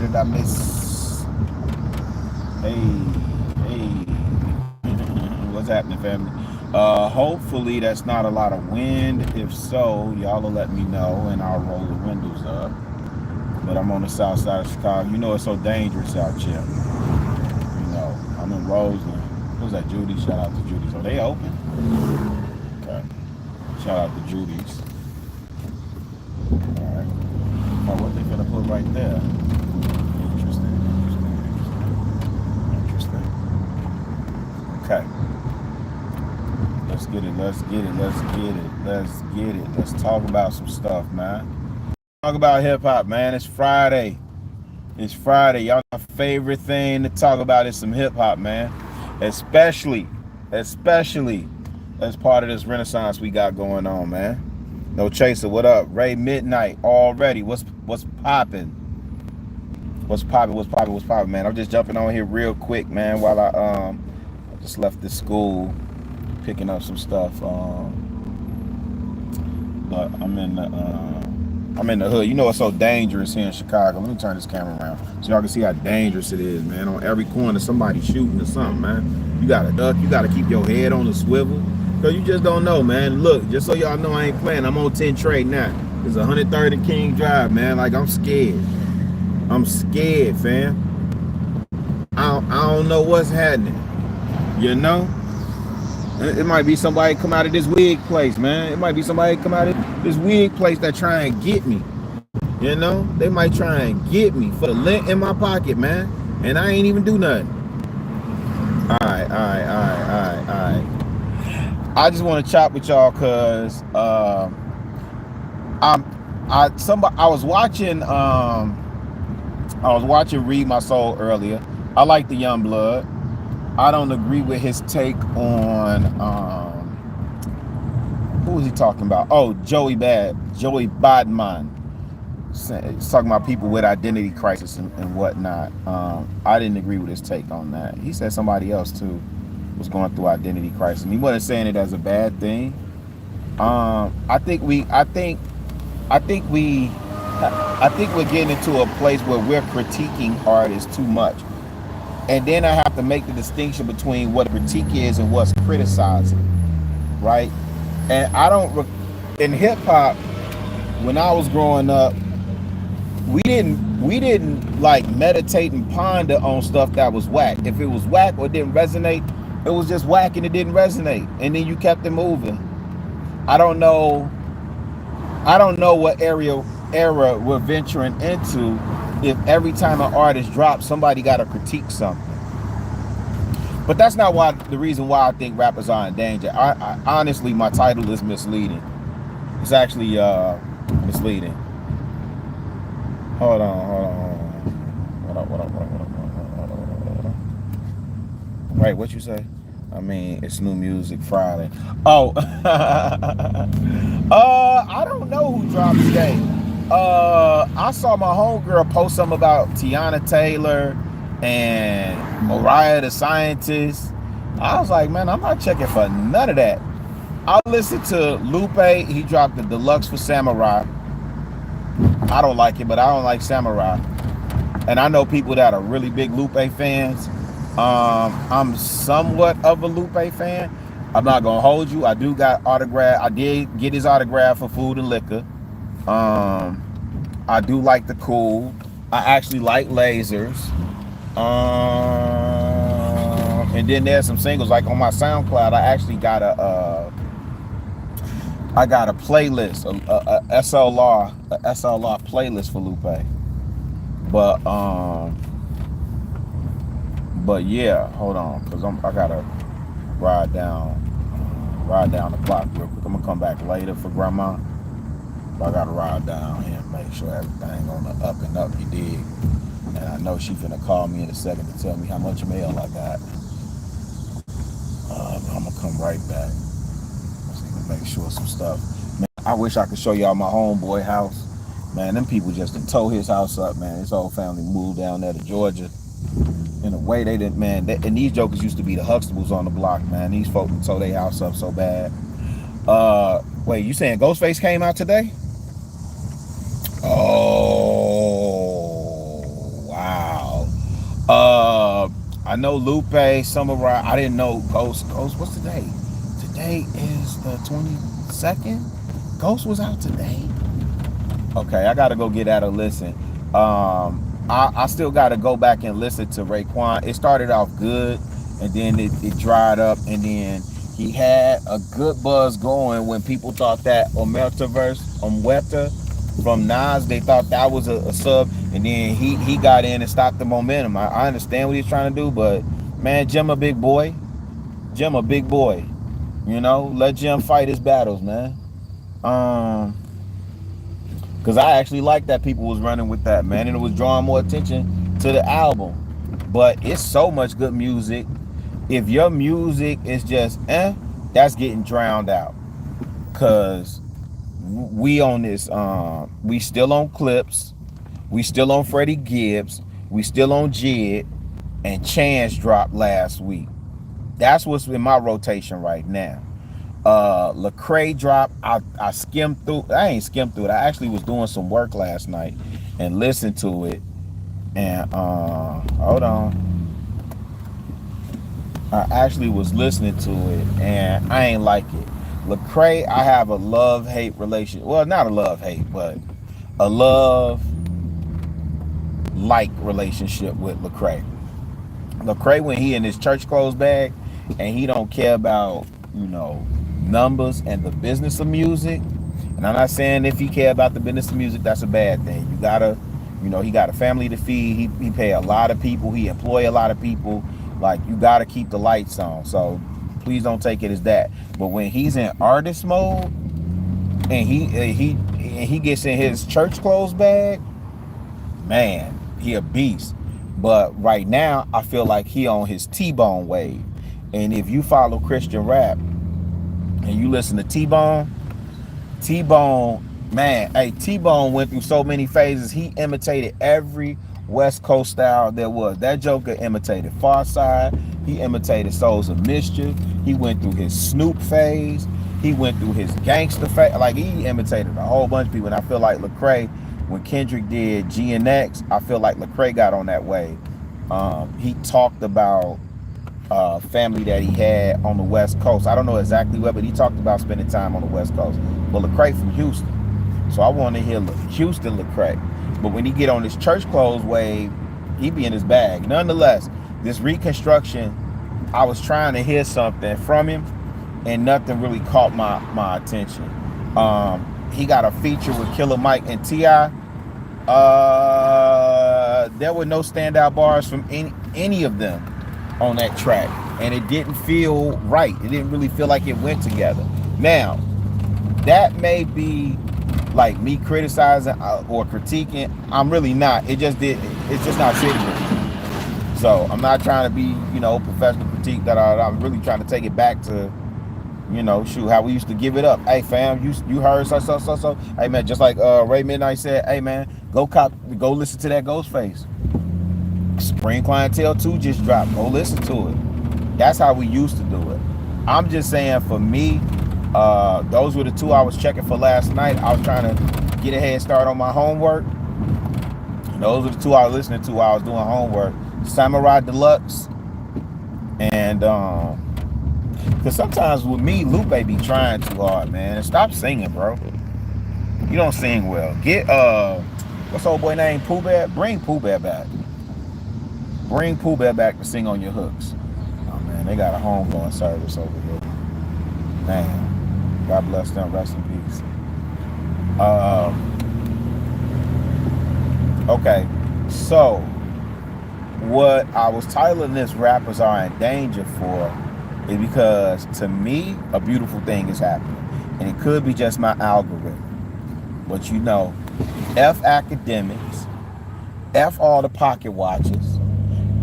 did I miss? Hey, hey. What's happening, family? Hopefully that's not a lot of wind. If so, y'all will let me know and I'll roll the windows up. But I'm on the south side of Chicago. You know it's so dangerous out here. You know, I'm in Roseland. Who's that, Judy? Shout out to Judy's. Are they open? Okay. Shout out to Judy's. Alright. Oh, what they gonna put right there? Interesting. Okay. Let's get it. Let's talk about some stuff, man. Talk about hip hop, man. It's Friday. Y'all, my favorite thing to talk about is some hip hop, man. Especially as part of this renaissance we got going on, man. No Chaser, what up? Ray Midnight already. What's popping? What's popping, man? I'm just jumping on here real quick, man, while I just left the school picking up some stuff. But I'm in the hood. You know it's so dangerous here in Chicago. Let me turn this camera around so y'all can see how dangerous it is, man. On every corner, somebody shooting or something, man. You gotta duck. You gotta keep your head on the swivel. Cause you just don't know, man. Look, just so y'all know I ain't playing. I'm on 10 trade now. It's 130 King Drive, man. Like I'm scared. I'm scared, fam. I don't know what's happening. You know? It might be somebody come out of this wig place, man. It might be somebody come out of this wig place that try and get me. You know? They might try and get me for the lint in my pocket, man. And I ain't even do nothing. All right. I just want to chop with y'all because I was watching Read My Soul earlier. I like the Young Blood. I don't agree with his take on who was he talking about? Oh, Joey Badman. He's talking about people with identity crisis and whatnot. I didn't agree with his take on that. He said somebody else too was going through identity crisis, and he wasn't saying it as a bad thing. I think we're getting into a place where we're critiquing artists too much. And then I have to make the distinction between what critique is and what's criticizing, right? And in hip hop, when I was growing up, we didn't like meditate and ponder on stuff that was whack. If it was whack or didn't resonate, it was just whack and it didn't resonate. And then you kept it moving. I don't know what era we're venturing into if every time an artist drops, somebody got to critique something. But that's not the reason why I think rappers are in danger. I honestly, my title is misleading. It's actually misleading. Hold on. Right, what you say? I mean, it's New Music Friday. Oh, I don't know who dropped today. I saw my homegirl post something about Tiana Taylor and Mariah the Scientist. I was like, man, I'm not checking for none of that. I listened to Lupe. He dropped the deluxe for Samurai. I don't like it, but I don't like Samurai. And I know people that are really big Lupe fans. I'm somewhat of a Lupe fan. I'm not gonna hold you. I do got autograph. I did get his autograph for Food and Liquor. I do like the Cool. I actually like Lasers. And then there's some singles like on my SoundCloud. I actually got a playlist, a SLR playlist for Lupe. But yeah, hold on, cause I gotta ride down the block real quick. I'm gonna come back later for Grandma. But I gotta ride down here and make sure everything on the up and up, you dig? And I know she finna call me in a second to tell me how much mail I got. I'm gonna come right back. Let's even make sure some stuff. Man, I wish I could show y'all my homeboy house. Man, them people just done tore his house up, man. His whole family moved down there to Georgia. In a way they didn't, man. And these jokers used to be the Huxtables on the block, man. These folks tore their house up so bad. Wait, you saying Ghostface came out today? Oh, I know Lupe, Samurai. I didn't know Ghost. Ghost, what's today? Today is the 22nd. Ghost was out today. Okay, I gotta go get at a listen. I still gotta go back and listen to Raekwon. It started off good, and then it dried up, and then he had a good buzz going when people thought that Omweta from Nas, they thought that was a sub, and then he got in and stopped the momentum. I understand what he's trying to do, but man, Jim a big boy. Jim a big boy. You know, let Jim fight his battles, man. Because I actually liked that people was running with that, man, and it was drawing more attention to the album. But it's so much good music. If your music is just that's getting drowned out. Cause we on this, we still on Clips, we still on Freddie Gibbs, we still on Jid, and Chance dropped last week. That's what's in my rotation right now. Lecrae drop. I skimmed through. I ain't skimmed through it. I actually was doing some work last night and listened to it. And hold on. I actually was listening to it and I ain't like it. Lecrae, I have a love-hate relationship. Well, not a love-hate, but a love-like relationship with Lecrae. Lecrae, when he in his church clothes bag and he don't care about, you know, numbers and the business of music. And I'm not saying if he care about the business of music, that's a bad thing. You gotta, you know, he got a family to feed. He pay a lot of people. He employ a lot of people. Like, you gotta keep the lights on. So please don't take it as that. But when he's in artist mode and he gets in his church clothes bag, man, he a beast. But right now, I feel like he on his T-Bone wave. And if you follow Christian rap and you listen to T-Bone, man, hey, T-Bone went through so many phases. He imitated every West Coast style there was. That Joker imitated Farside. He imitated Souls of Mischief. He went through his Snoop phase. He went through his gangster phase. Like, he imitated a whole bunch of people. And I feel like Lecrae, when Kendrick did GNX, I feel like Lecrae got on that wave. He talked about family that he had on the West Coast. I don't know exactly where, but he talked about spending time on the West Coast. But Lecrae from Houston. So I want to hear Houston Lecrae. But when he get on this church clothes wave, he be in his bag. Nonetheless, this reconstruction, I was trying to hear something from him, and nothing really caught my attention. He got a feature with Killer Mike and T.I. There were no standout bars from any of them on that track, and it didn't feel right. It didn't really feel like it went together. Now, that may be like me criticizing or critiquing. I'm really not. It's just not sitting with me. So I'm not trying to be, you know, professional critique. I'm really trying to take it back to, you know, shoot, how we used to give it up. Hey fam, you heard so. Hey man, just like Ray Midnight said, hey man, go listen to that Ghostface. Supreme Clientele 2 just dropped. Go listen to it. That's how we used to do it. I'm just saying, for me, those were the two I was checking for last night. I was trying to get a head start on my homework. And those were the two I was listening to while I was doing homework. Samurai Deluxe. And because sometimes with me, Lupe be trying too hard, man. Stop singing, bro. You don't sing well. Get what's old boy name? Pooh Bear? Bring Pooh Bear back. Bring Pooh Bear back to sing on your hooks. Oh man, they got a homegoing service over here. Man, God bless them. Rest in peace. Okay, so what I was titling this "Rappers Are in Danger" for is because, to me, a beautiful thing is happening, and it could be just my algorithm. But you know, F academics, F all the pocket watchers,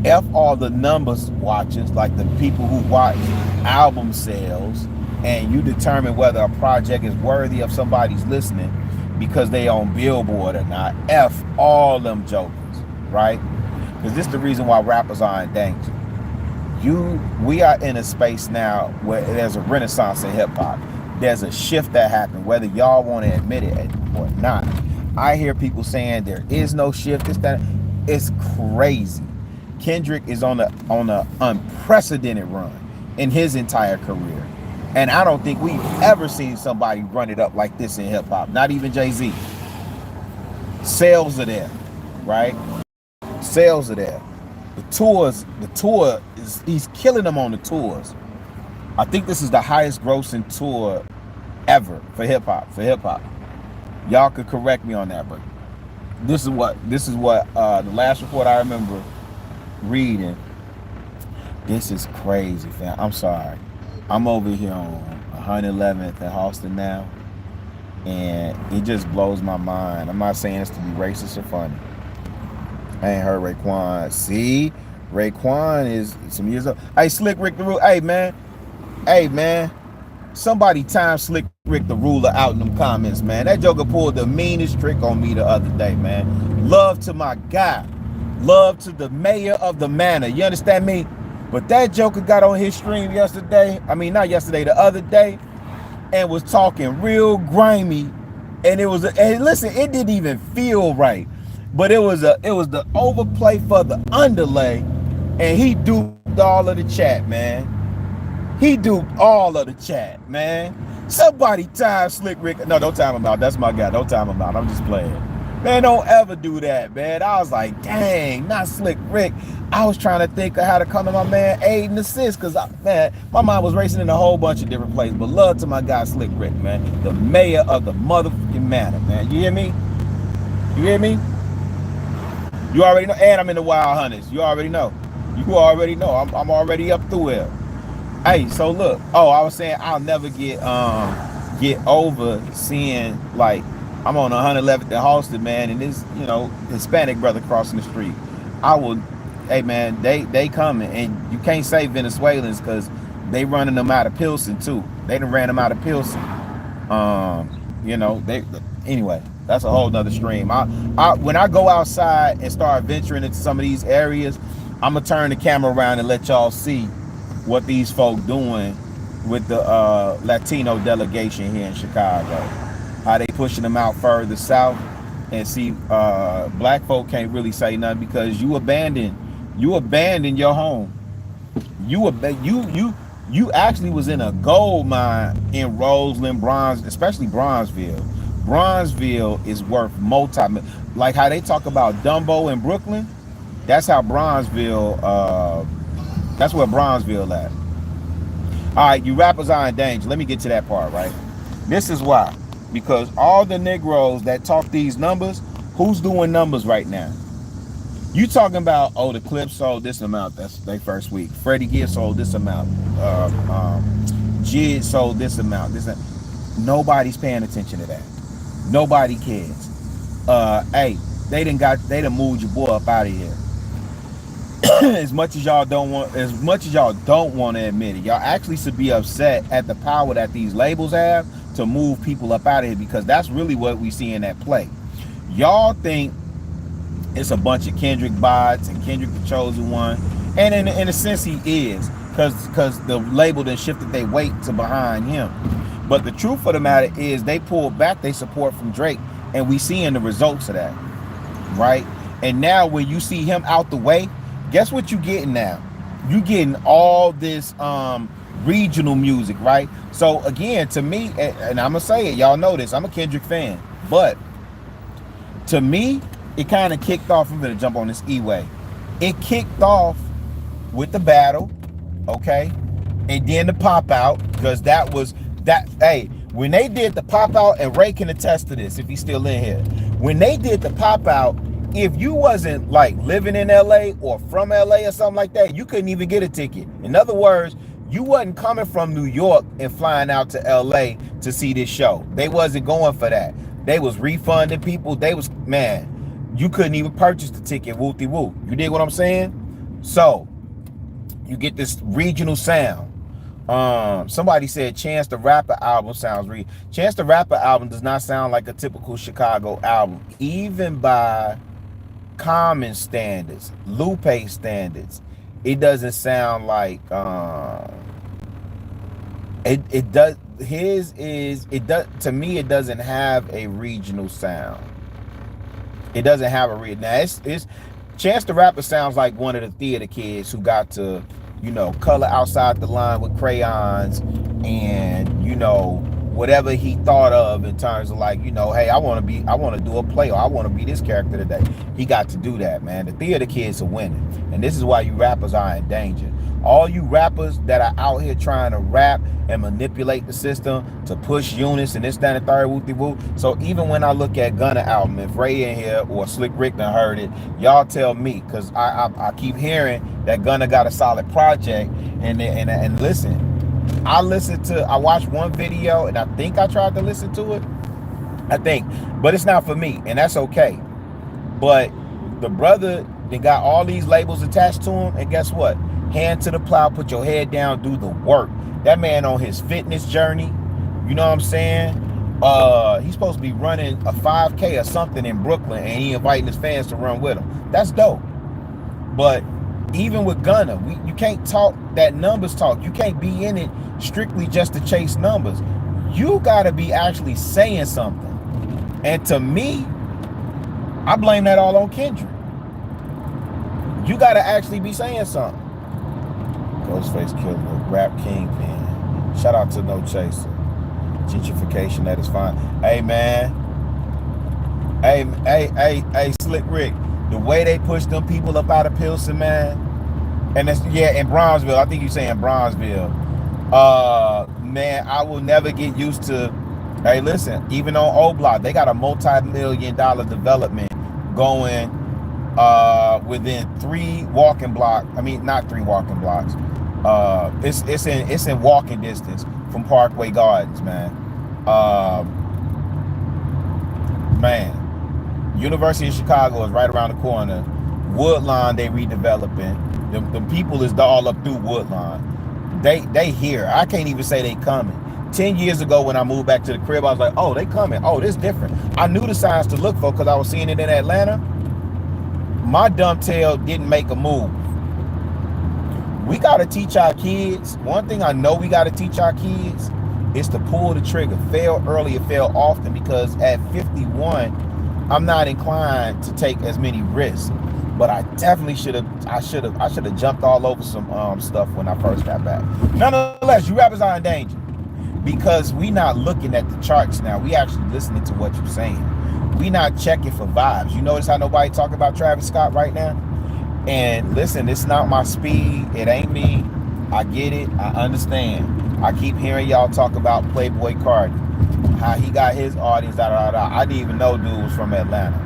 F all the numbers watchers, like the people who watch album sales, and you determine whether a project is worthy of somebody's listening because they on Billboard or not. F all them jokers, right? Because this is the reason why rappers are in danger. We are in a space now where there's a renaissance in hip hop. There's a shift that happened, whether y'all want to admit it or not. I hear people saying there is no shift. It's crazy. Kendrick is on a unprecedented run in his entire career. And I don't think we've ever seen somebody run it up like this in hip hop. Not even Jay-Z. Sales are there, right? Sales are there. The tour is, he's killing them on the tours. I think this is the highest grossing tour ever for hip hop. Y'all could correct me on that, but this is what the last report I remember reading. This is crazy, fam. I'm sorry. I'm over here on 111th at Halston now, and it just blows my mind. I'm not saying this to be racist or funny. I ain't heard Raekwon. See, Raekwon is some years old. Hey, Slick Rick the Ruler. Hey, man. Somebody time Slick Rick the Ruler out in them comments, man. That joker pulled the meanest trick on me the other day, man. Love to my guy. Love to the mayor of the manor. You understand me? But that joker got on his stream yesterday. I mean, not yesterday, the other day, and was talking real grimy. And it was, and listen, it didn't even feel right. But it was the overplay for the underlay, and he duped all of the chat, man. He duped all of the chat, man. Somebody time Slick Rick. No, don't time him out. That's my guy. Don't time him out. I'm just playing. Man, don't ever do that, man. I was like, dang, not Slick Rick. I was trying to think of how to come to my man aid and assist, because, man, my mind was racing in a whole bunch of different places. But love to my guy Slick Rick, man. The mayor of the motherfucking manor, man. You hear me? You hear me? You already know. And I'm in the Wild Hunters. You already know. You already know. I'm already up through it. Hey, so look. Oh, I was saying I'll never get over seeing, like, I'm on 111th at Halston, man, and this, Hispanic brother crossing the street. Hey man, they coming, and you can't say Venezuelans because they running them out of Pilsen too. They done ran them out of Pilsen. Anyway, that's a whole nother stream. When I go outside and start venturing into some of these areas, I'm gonna turn the camera around and let y'all see what these folk doing with the Latino delegation here in Chicago. How they pushing them out further south, and see black folk can't really say nothing because you abandoned your home. You actually was in a gold mine in Roseland, especially Bronzeville. Bronzeville is worth like how they talk about Dumbo in Brooklyn. That's how Bronzeville. That's where Bronzeville at. All right, you rappers are in danger. Let me get to that part, right? This is why. Because all the Negroes that talk these numbers, who's doing numbers right now? You talking about, oh, the Clips sold this amount, that's their first week. Freddie Gibbs sold this amount. Jid sold this amount. Nobody's paying attention to that. Nobody cares. Hey, they done moved your boy up out of here. as much as y'all don't want to admit it, y'all actually should be upset at the power that these labels have to move people up out of here, because that's really what we see in that play. Y'all think it's a bunch of Kendrick bots and Kendrick the chosen one, and in a sense he is, because the label then shifted their weight to behind him. But the truth of the matter is they pulled back their support from Drake, and we seeing the results of that, right? And now when you see him out the way, guess what you getting now? You getting all this regional music, right? So again, to me, and I'm gonna say it, y'all know this, I'm a Kendrick fan, but to me, it kind of kicked off. I'm gonna jump on this E-way. It kicked off with the battle, okay, and then the pop out, because that was that. Hey, when they did the pop out, and Ray can attest to this if he's still in here. When they did the pop out, if you wasn't like living in LA or from LA or something like that, you couldn't even get a ticket. In other words, you wasn't coming from New York and flying out to LA to see this show. They wasn't going for that. They was refunding people. You couldn't even purchase the ticket. Wooty woo. You dig what I'm saying? So you get this regional sound. Somebody said Chance the Rapper album sounds Chance the Rapper album does not sound like a typical Chicago album, even by Common standards, Lupe standards. It doesn't sound like it does. To me, it doesn't have a regional sound. It doesn't have a region. Now Chance the Rapper sounds like one of the theater kids who got to, color outside the line with crayons and, whatever he thought of in terms of like, hey, I want to do a play, or I want to be this character today. He got to do that, man. The theater kids are winning. And this is why you rappers are in danger. All you rappers that are out here trying to rap and manipulate the system to push units and this, that, and the third, whoop-de-whoop. So even when I look at Gunna album, if Ray in here or Slick Rick done heard it, y'all tell me, because I keep hearing that Gunna got a solid project. And listen, I watched one video and I think I tried to listen to it. But it's not for me, and that's okay. But the brother, they got all these labels attached to him, and guess what? Hand to the plow, put your head down, do the work. That man on his fitness journey, you know what I'm saying? He's supposed to be running a 5K or something in Brooklyn, and he inviting his fans to run with him. That's dope. But even with Gunna, you can't talk that numbers talk. You can't be in it strictly just to chase numbers. You gotta be actually saying something. And to me, I blame that all on Kendrick. You gotta actually be saying something. Ghostface Killer, Rap Kingpin. Shout out to No Chaser. Gentrification, that is fine. Hey man. Hey, Slick Rick. The way they push them people up out of Pilsen, man. And that's, yeah, in Bronzeville. I think you're saying Bronzeville. Man, I will never get used to. Hey, listen, even on O Block, they got a multi-million-dollar development going within 3 walking blocks. I mean, not 3 walking blocks. It's in walking distance from Parkway Gardens, man. Man, University of Chicago is right around the corner. Woodlawn they redeveloping. The people is all up through Woodlawn. They here. I can't even say they coming. 10 years ago when I moved back to the crib, I was like, oh, they coming. Oh, this different. I knew the signs to look for because I was seeing it in Atlanta. My dumb tail didn't make a move. We got to teach our kids. One thing I know we got to teach our kids is to pull the trigger. Fail early and fail often, because at 51, I'm not inclined to take as many risks. But I definitely should have jumped all over some stuff when I first got back. Nonetheless, you rappers are in danger, because we not looking at the charts now. We actually listening to what you're saying. We not checking for vibes. You notice how nobody talking about Travis Scott right now? And listen, it's not my speed. It ain't me. I get it. I understand. I keep hearing y'all talk about Playboy Cardi, how he got his audience. I didn't even know dude was from Atlanta.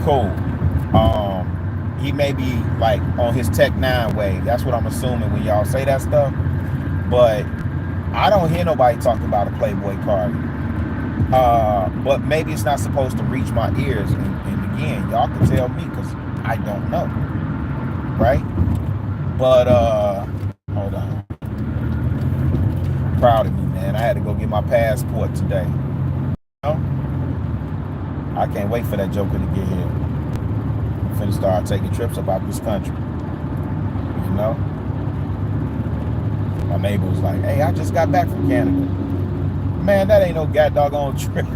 Cool. He may be like on his Tech 9 wave. That's what I'm assuming when y'all say that stuff. But I don't hear nobody talking about a Playboy Cardi. But maybe it's not supposed to reach my ears. And again, y'all can tell me, because I don't know. Right? But hold on. Proud of me, man. I had to go get my passport today. You know? I can't wait for that joker to get here. I'm finna start taking trips about this country. You know? My neighbor was like, hey, I just got back from Canada. Man, that ain't no doggone trip.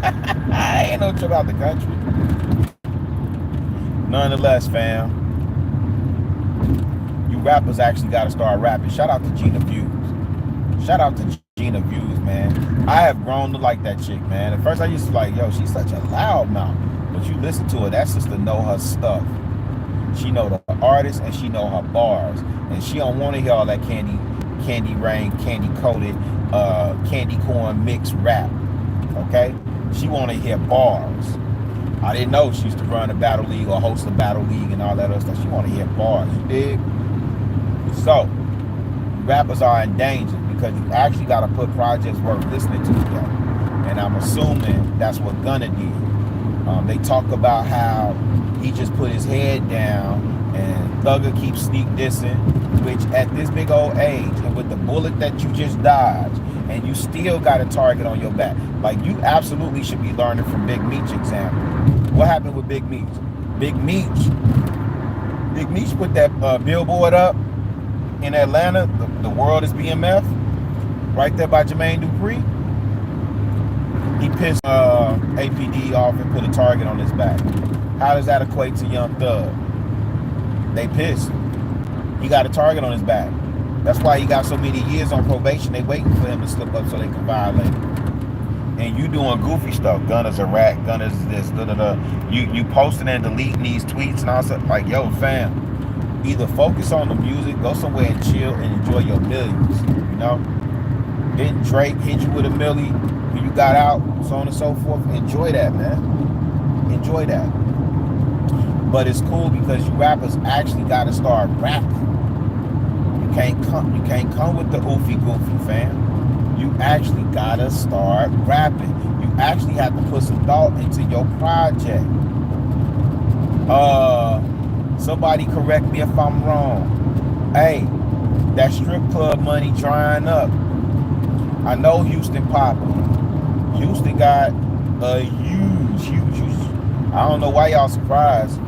Ain't no trip out the country. Nonetheless, fam, you rappers actually got to start rapping. Shout out to Gina Views. Shout out to Gina Views, man. I have grown to like that chick, man. At first I used to like, yo, she's such a loud mouth. But you listen to her, that sister know her stuff. She know the artist and she know her bars. And she don't want to hear all that candy rain, candy coated, candy corn mixed rap. Okay? She want to hear bars. I didn't know she used to run a battle league or host a battle league and all that other stuff. She want to hear bars, you dig? So, rappers are in danger, because you actually got to put projects worth listening to together. And I'm assuming that's what Gunna did. They talk about how he just put his head down and Thugger keeps sneak dissing, which at this big old age and with the bullet that you just dodged, and you still got a target on your back. Like, you absolutely should be learning from Big Meech example. What happened with Big Meech? Big Meech put that billboard up in Atlanta, the world is BMF, right there by Jermaine Dupri. He pissed APD off and put a target on his back. How does that equate to Young Thug? They pissed. He got a target on his back. That's why he got so many years on probation. They waiting for him to slip up so they can violate him. And you doing goofy stuff. Gunner's a rat. Gunner's this. Da da da. You posting and deleting these tweets and all stuff. Like, yo, fam, either focus on the music, go somewhere and chill and enjoy your millions. You know, didn't Drake hit you with a milli when you got out, so on and so forth? Enjoy that, man. Enjoy that. But it's cool because you rappers actually got to start rapping. You can't come with the oofy goofy, fam. You actually gotta start rapping. You actually have to put some thought into your project. Somebody correct me if I'm wrong. Hey, that strip club money drying up. I know Houston popping. Houston got a huge. I don't know why y'all surprised.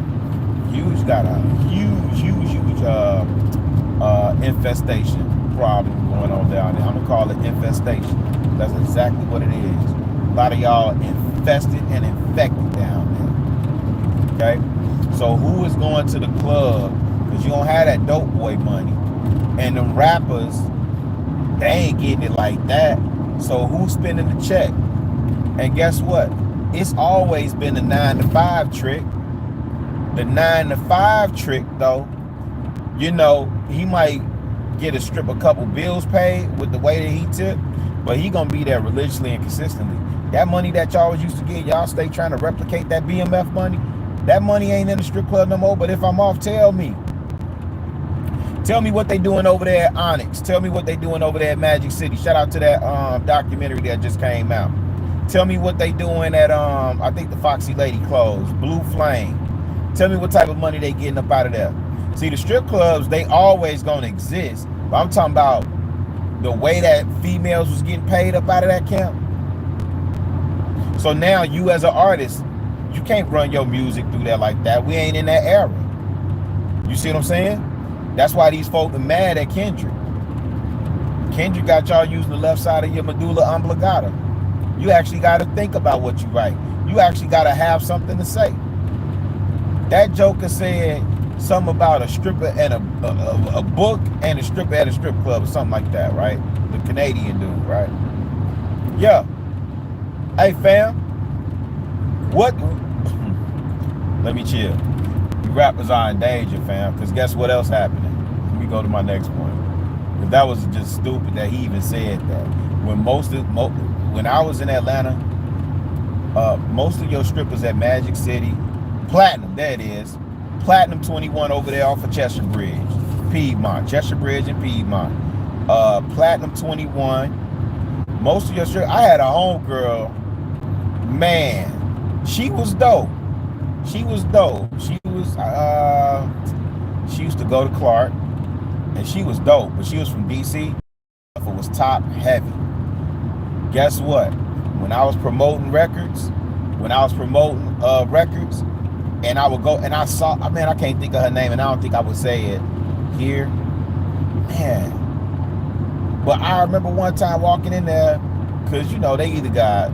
Huge got a huge infestation problem going on down there. I'm gonna call it infestation. That's exactly what it is. A lot of y'all infested and infected down there. Okay? So who is going to the club? Because you don't have that dope boy money. And the rappers, they ain't getting it like that. So who's spending the check? And guess what? It's always been the 9 to 5 trick. The 9 to 5 trick, though, you know, he might get a couple bills paid with the way that he took, but he gonna be there religiously and consistently. That money that y'all was used to get, y'all stay trying to replicate that BMF money. That money ain't in the strip club no more. But if I'm off, tell me. Tell me what they doing over there at Onyx. Tell me what they doing over there at Magic City. Shout out to that documentary that just came out. Tell me what they doing at I think the Foxy Lady closed, Blue Flame. Tell me what type of money they getting up out of there. See, the strip clubs, they always gonna exist. But I'm talking about the way that females was getting paid up out of that camp. So now you as an artist, you can't run your music through there like that. We ain't in that era. You see what I'm saying? That's why these folk are mad at Kendrick. Kendrick got y'all using the left side of your medulla oblongata. You actually got to think about what you write. You actually got to have something to say. That joker said something about a stripper and a book and a stripper at a strip club or something like that, right? The Canadian dude, right? Yeah. Hey, fam. What? Let me chill. You rappers are in danger, fam, because guess what else happening? Let me go to my next point. Because that was just stupid that he even said that. When I was in Atlanta, most of your strippers at Magic City, Platinum, there it is. Platinum 21 over there off of Cheshire Bridge. Piedmont. Cheshire Bridge and Piedmont. Platinum 21. Most of your strippers, I had a homegirl, man, she was dope. She was dope. She used to go to Clark, and she was dope, but she was from DC. It was top heavy. Guess what? When I was promoting records, and I would go and I saw, man, I can't think of her name, and I don't think I would say it here, man. But I remember one time walking in there, because you know they either got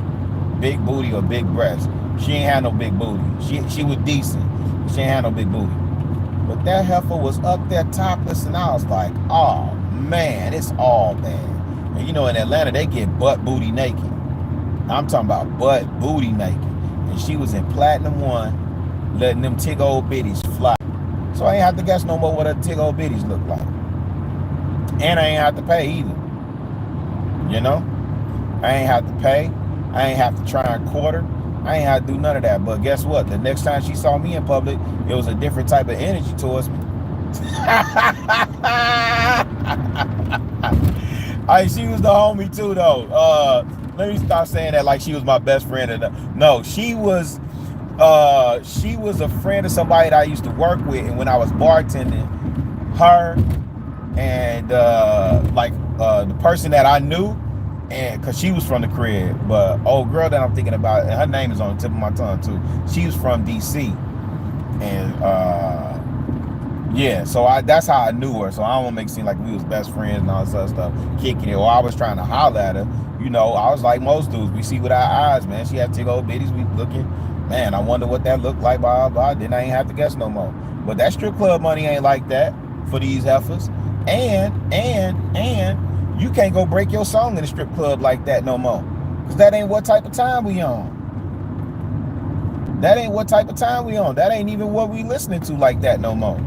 big booty or big breasts. She ain't had no big booty. She was decent. She ain't had no big booty. But that heifer was up there topless, and I was like, oh man, it's all bad. And you know, in Atlanta, they get butt booty naked. I'm talking about butt booty naked. And she was in Platinum 1, letting them tig old bitties fly. So I ain't have to guess no more what her tig old bitties look like. And I ain't have to pay either. You know? I ain't have to pay. I ain't have to try and quarter. I ain't have to do none of that. But guess what? The next time she saw me in public, it was a different type of energy towards me. She was the homie too, though. Let me stop saying that like she was my best friend. No, she was a friend of somebody that I used to work with, and when I was bartending, her and the person that I knew, and because she was from the crib, but old girl that I'm thinking about, and her name is on the tip of my tongue too. She was from DC, and yeah, so that's how I knew her. So I don't want to make it seem like we was best friends and all this other stuff, kicking it. Or I was trying to holler at her. You know, I was like most dudes. We see with our eyes, man. She had big old bitties. We looking. Man, I wonder what that looked like, blah, blah. Then I ain't have to guess no more. But that strip club money ain't like that for these heifers. And you can't go break your song in a strip club like that no more. Because that ain't what type of time we on. That ain't what type of time we on. That ain't even what we listening to like that no more.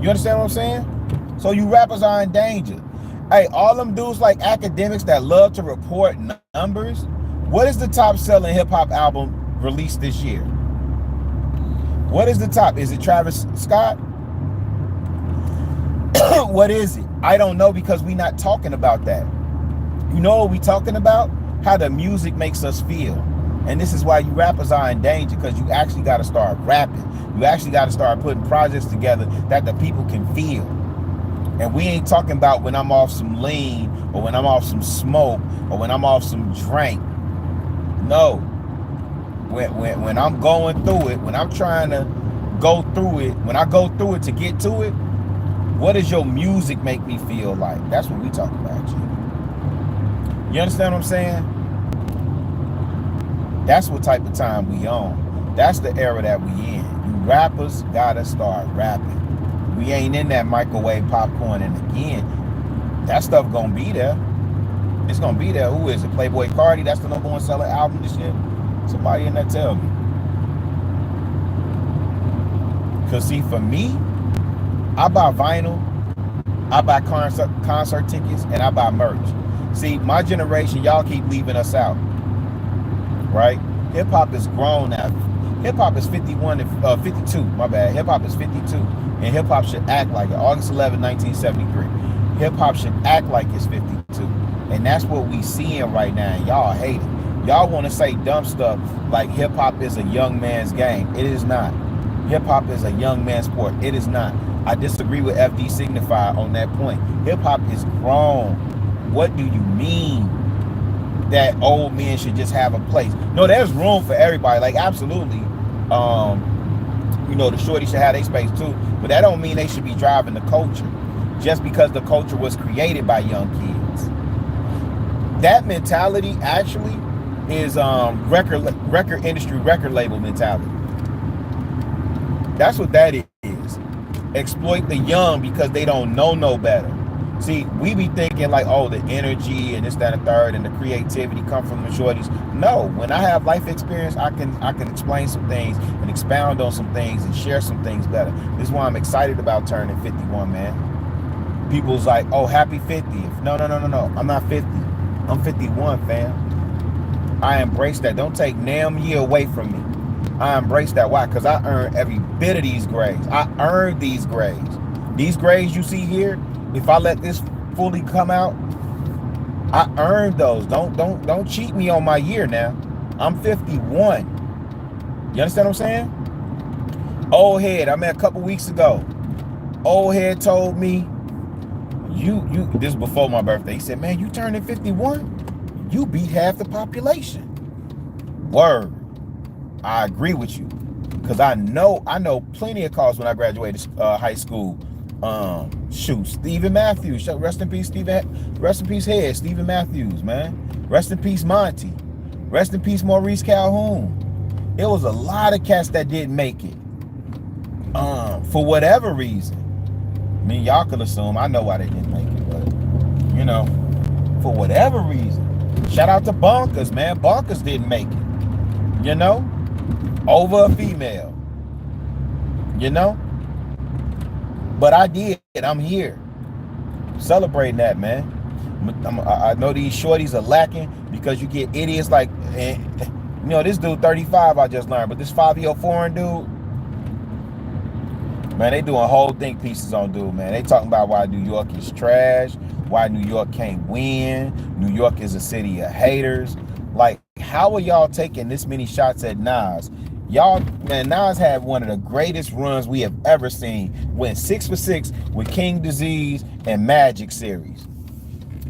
You understand what I'm saying? So you rappers are in danger. Hey, all them dudes like academics that love to report numbers. What is the top selling hip hop album released this year? What is the top? Is it Travis Scott? What is it? I don't know, because we not talking about that. You know what we talking about? How the music makes us feel. And this is why you rappers are in danger, because you actually got to start rapping. You actually got to start putting projects together that the people can feel. And we ain't talking about when I'm off some lean, or when I'm off some smoke, or when I'm off some drink. No. When I'm going through it, when I'm trying to go through it, when I go through it to get to it, what does your music make me feel like? That's what we talk about, G. You understand what I'm saying? That's what type of time we on. That's the era that we in. You rappers gotta start rapping. We ain't in that microwave popcorn. And again, that stuff gonna be there. It's gonna be there. Who is it? Playboy Cardi? That's the #1 selling album this year. Somebody in there tell me. Cause see, for me, I buy vinyl, I buy concert tickets, and I buy merch. See, my generation, y'all keep leaving us out. Right? Hip hop is grown now. Hip hop is 52. My bad. Hip hop is 52, and hip hop should act like it. August 11, 1973. Hip hop should act like it's 52, and that's what we seeing right now. And y'all hate it. Y'all want to say dumb stuff like hip hop is a young man's game. It is not. Hip hop is a young man's sport. It is not. I disagree with FD Signify on that point. Hip hop is grown. What do you mean that old men should just have a place? No, there's room for everybody. Like, absolutely. You know, the shorty should have their space too. But that don't mean they should be driving the culture just because the culture was created by young kids. That mentality actually is record industry, record label mentality. That's what that is. Exploit the young because they don't know no better. See, we be thinking like, oh, the energy and this, that, and third, and the creativity come from the shorties. No, when I have life experience, I can explain some things and expound on some things and share some things better. This is why I'm excited about turning 51, man. People's like, oh, happy 50th. No. I'm not 50. I'm 51, fam. I embrace that. Don't take damn year away from me. I embrace that. Why? Because I earned every bit of these grades. I earned these grades. These grades you see here, if I let this fully come out, I earned those. Don't cheat me on my year now. I'm 51. You understand what I'm saying? Old head, I met a couple weeks ago. Old head told me, this is before my birthday. He said, man, you turning 51? You beat half the population. Word. I agree with you. Because I know plenty of calls when I graduated high school. Shoot, Stephen Matthews. Rest in peace, Stephen. Rest in peace, head Stephen Matthews, man. Rest in peace, Monty. Rest in peace, Maurice Calhoun. It was a lot of cats that didn't make it. For whatever reason. I mean, y'all could assume I know why they didn't make it, but you know, for whatever reason. Shout out to Bonkers, man. Bonkers didn't make it. You know? Over a female. You know? But I did. I'm here. Celebrating that, man. I know these shorties are lacking because you get idiots like, you know, this dude 35 I just learned, but this 5-year foreign dude, man, they doing whole think pieces on dude, man. They talking about why New York is trash, why New York can't win, New York is a city of haters. Like, how are y'all taking this many shots at Nas? Y'all, man, Nas had one of the greatest runs we have ever seen. Went 6 for 6 with King Disease and Magic series,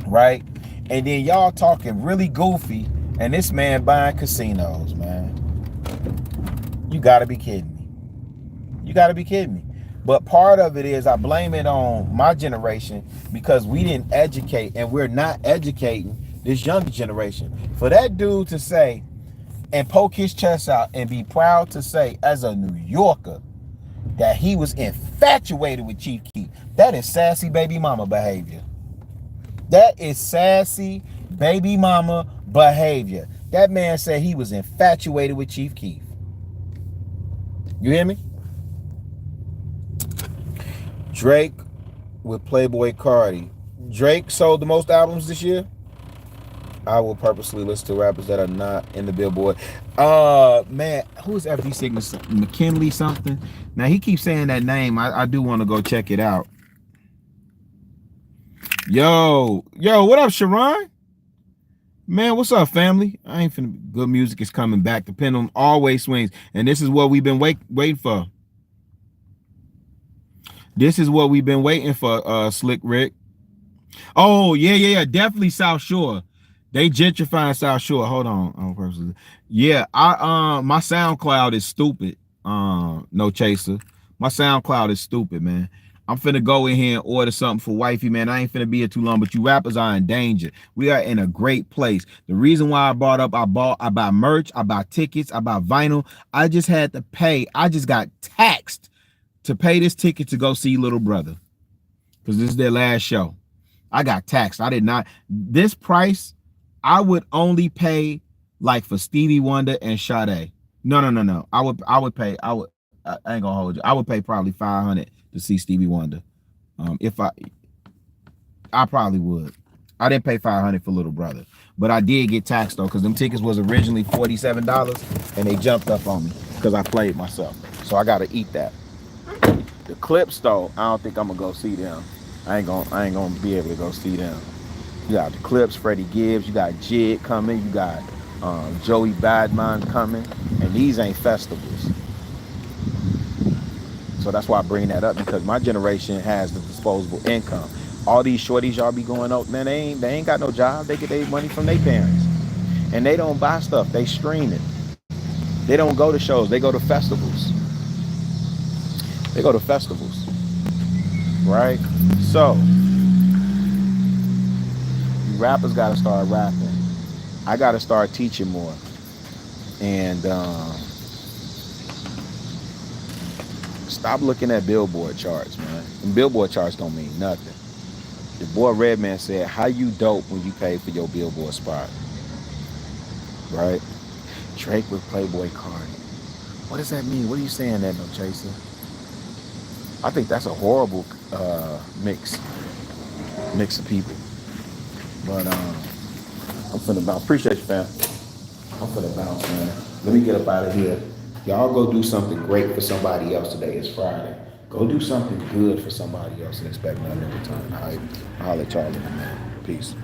right? And then y'all talking really goofy, and this man buying casinos, man. You gotta be kidding me. You gotta be kidding me. But part of it is I blame it on my generation because we didn't educate, and we're not educating this younger generation. For that dude to say, and poke his chest out and be proud to say, as a New Yorker, that he was infatuated with Chief Keef. That is sassy baby mama behavior. That is sassy baby mama behavior. That man said he was infatuated with Chief Keef. You hear me? Drake with Playboy Cardi. Drake sold the most albums this year. I will purposely listen to rappers that are not in the Billboard. Man, who's FD Signature? McKinley something. Now he keeps saying that name. I do want to go check it out. Yo, what up, Sharon? Man, what's up, family? I ain't finna. Good music is coming back. The pendulum always swings, and this is what we've been waiting for. This is what we've been waiting for, Slick Rick. Oh, yeah. Definitely South Shore. They gentrifying South Shore. Hold on. Yeah, my SoundCloud is stupid. No chaser. My SoundCloud is stupid, man. I'm finna go in here and order something for wifey, man. I ain't finna be here too long, but you rappers are in danger. We are in a great place. The reason why I buy merch, I buy tickets, I buy vinyl. I just had to pay. I just got taxed to pay this ticket to go see Little Brother, because this is their last show. I got taxed. I did not. This price, I would only pay like for Stevie Wonder and Sade. No. I would pay. I ain't gonna hold you. I would pay probably $500 to see Stevie Wonder. If I probably would. I didn't pay $500 for Little Brother, but I did get taxed though, because them tickets was originally $47 and they jumped up on me because I played myself. So I gotta eat that. The Clips though, I don't think I'm gonna go see them. I ain't gonna be able to go see them. You got the Clips, Freddie Gibbs, you got Jid coming, you got Joey Badman coming, and these ain't festivals. So that's why I bring that up, because my generation has the disposable income. All these shorties y'all be going out, man, they ain't got no job. They get their money from their parents, and they don't buy stuff. They stream it. They don't go to shows. They go to festivals. Right? So you rappers gotta start rapping. I gotta start teaching more. And stop looking at Billboard charts, man. And Billboard charts don't mean nothing. The boy Redman said, how you dope when you pay for your Billboard spot? Right? Drake with Playboy Cardi. What does that mean? What are you saying there, no chaser? I think that's a horrible mix of people. But I'm finna bounce. Appreciate you, fam. I'm finna bounce, man. Let me get up out of here. Y'all go do something great for somebody else today. It's Friday. Go do something good for somebody else and expect nothing in return. All right? I'll let y'all in, man. Peace.